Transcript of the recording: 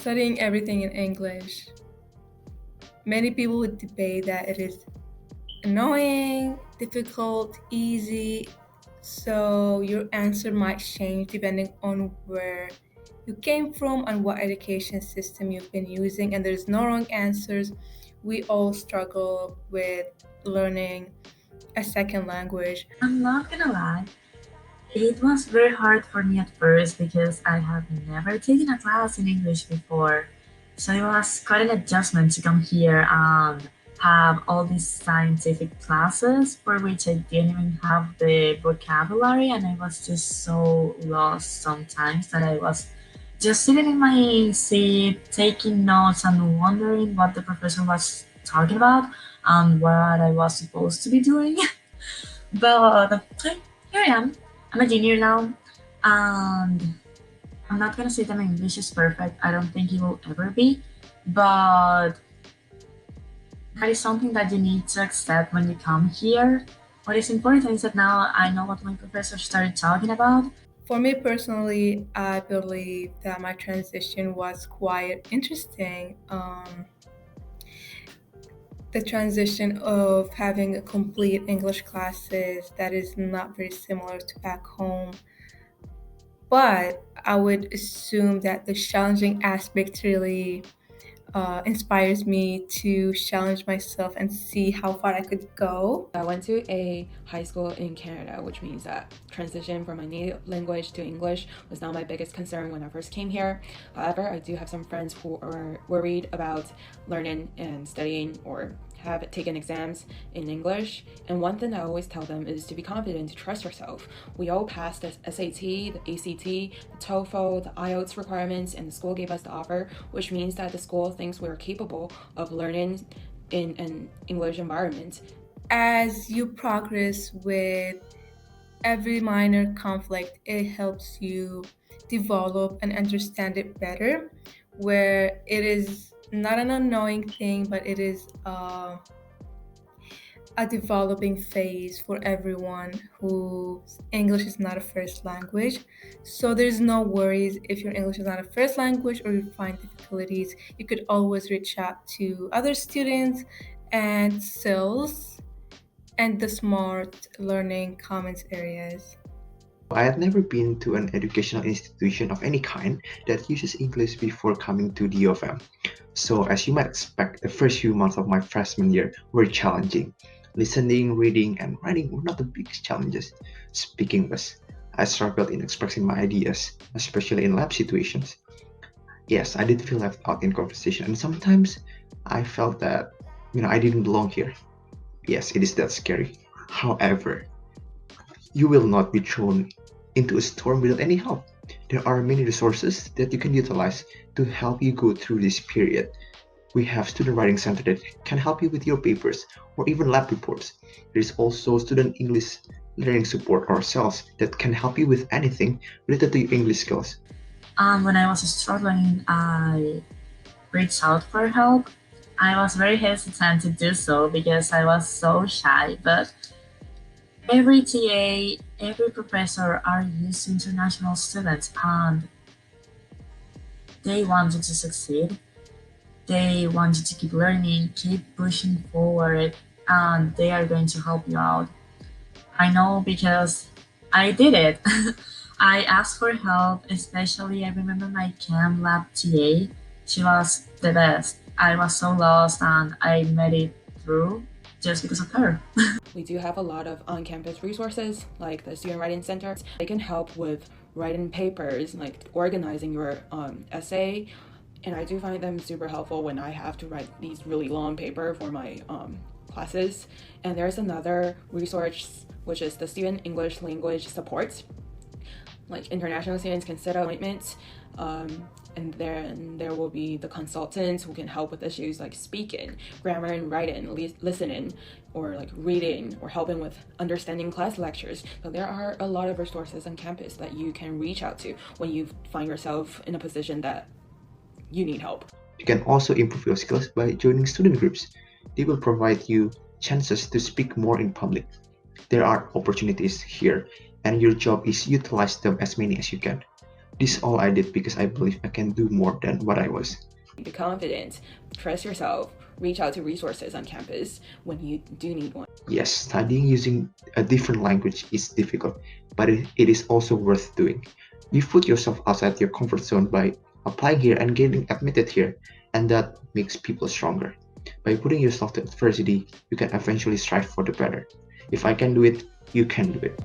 studying everything in English. Many people would debate that it is annoying, difficult, easy. So your answer might change depending on where you came from and what education system you've been using. And there's no wrong answers. We all struggle with learning a second language. I'm not gonna lie, it was very hard for me at first because I have never taken a class in English before. So it was quite an adjustment to come here and have all these scientific classes for which I didn't even have the vocabulary, and I was just so lost sometimes that I was just sitting in my seat taking notes and wondering what the professor was talking about and what I was supposed to be doing. But here I am. I'm a junior now, and I'm not gonna say that my English is perfect. I don't think it will ever be, but that is something that you need to accept when you come here. What is important is that now I know what my professor started talking about. For me personally, I believe that my transition was quite interesting. The transition of having a complete English classes that is not very similar to back home. But I would assume that the challenging aspect really inspires me to challenge myself and see how far I could go. I went to a high school in Canada, which means that transition from my native language to English was not my biggest concern when I first came here. However, I do have some friends who are worried about learning and studying or have taken exams in English. And one thing I always tell them is to be confident, to trust yourself. We all passed the SAT, the ACT, the TOEFL, the IELTS requirements, and the school gave us the offer, which means that the school thinks we're capable of learning in an English environment. As you progress with every minor conflict, it helps you develop and understand it better, where it is not an annoying thing, but it is a developing phase for everyone whose English is not a first language. So there's no worries if your English is not a first language or you find difficulties. You could always reach out to other students and SILs and the smart learning comments areas. I had never been to an educational institution of any kind that uses English before coming to the U of M. So, as you might expect, the first few months of my freshman year were challenging. Listening, reading, and writing were not the biggest challenges. Speaking was. I struggled in expressing my ideas, especially in lab situations. Yes, I did feel left out in conversation, and sometimes I felt that, I didn't belong here. Yes, it is that scary. However, you will not be thrown into a storm without any help. There are many resources that you can utilize to help you go through this period. We have Student Writing Center that can help you with your papers or even lab reports. There is also Student English Learning Support or SELS that can help you with anything related to your English skills. When I was struggling, I reached out for help. I was very hesitant to do so because I was so shy, but every TA, every professor are used to international students and they want you to succeed. They want you to keep learning, keep pushing forward, and they are going to help you out. I know because I did it. I asked for help, especially I remember my chem lab TA. She was the best. I was so lost and I made it through just because of her. We do have a lot of on-campus resources like the Student Writing Center. They can help with writing papers, like organizing your essay. And I do find them super helpful when I have to write these really long paper for my classes. And there's another resource, which is the Student English Language Support. Like international students can set appointments, and then there will be the consultants who can help with issues like speaking, grammar and writing, listening, or like reading, or helping with understanding class lectures. So there are a lot of resources on campus that you can reach out to when you find yourself in a position that you need help. You can also improve your skills by joining student groups. They will provide you chances to speak more in public. There are opportunities here, and your job is utilize them as many as you can. This all I did because I believe I can do more than what I was. Be confident, trust yourself, reach out to resources on campus when you do need one. Yes, studying using a different language is difficult, but it is also worth doing. You put yourself outside your comfort zone by applying here and getting admitted here, and that makes people stronger. By putting yourself to adversity, you can eventually strive for the better. If I can do it, you can do it.